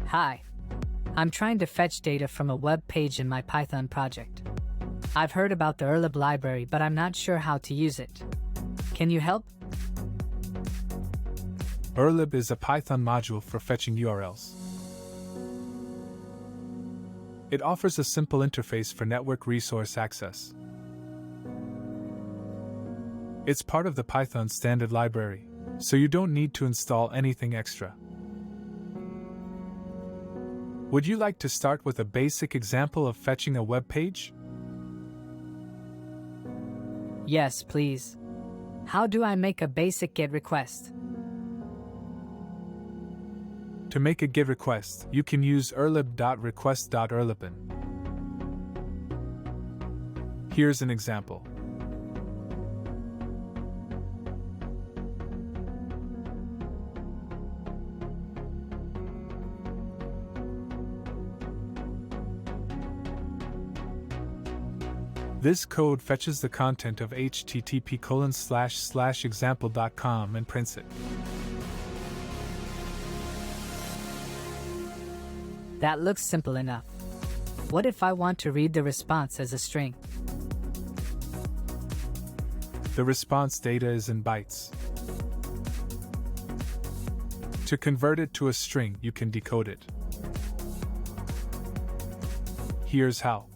Hi. I'm trying to fetch data from a web page in my Python project. I've heard about the urllib library, but I'm not sure how to use it. Can you help? Urllib is a Python module for fetching URLs. It offers a simple interface for network resource access. It's part of the Python standard library, so you don't need to install anything extra. Would you like to start with a basic example of fetching a web page? Yes, please. How do I make a basic GET request? To make a GET request, you can use urllib.request.urllibin. Here's an example. This code fetches the content of http://example.com and prints it. That looks simple enough. What if I want to read the response as a string? The response data is in bytes. To convert it to a string, you can decode it. Here's how.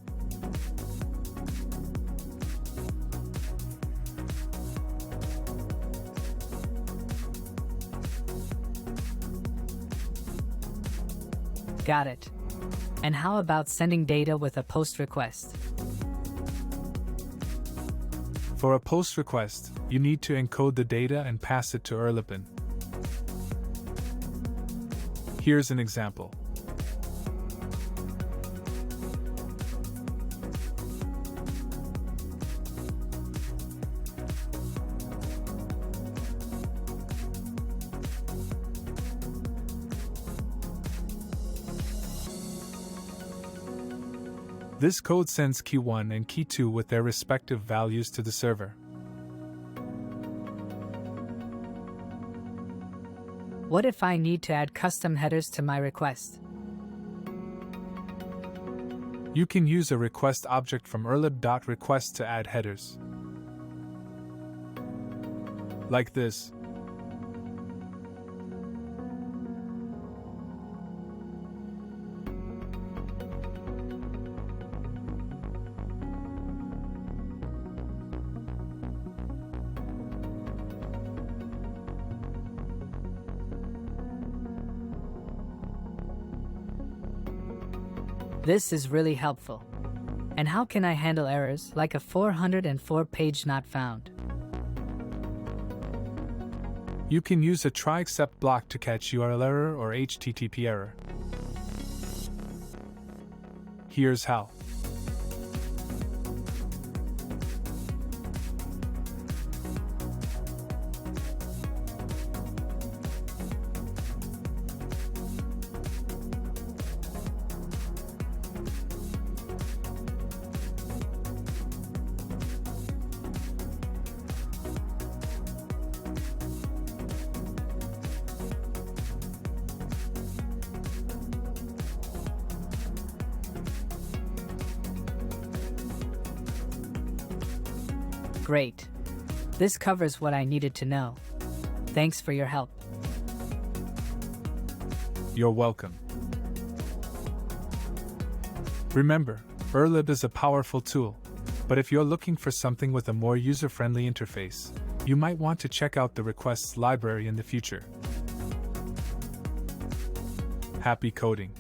Got it. And how about sending data with a POST request? For a POST request, you need to encode the data and pass it to urllibin. Here's an example. This code sends key 1 and key 2 with their respective values to the server. What if I need to add custom headers to my request? You can use a request object from urllib.request to add headers. Like this. This is really helpful. And how can I handle errors like a 404 page not found? You can use a try except block to catch URL error or HTTP error. Here's how. Great. This covers what I needed to know. Thanks for your help. You're welcome. Remember, urllib is a powerful tool, but if you're looking for something with a more user-friendly interface, you might want to check out the requests library in the future. Happy coding!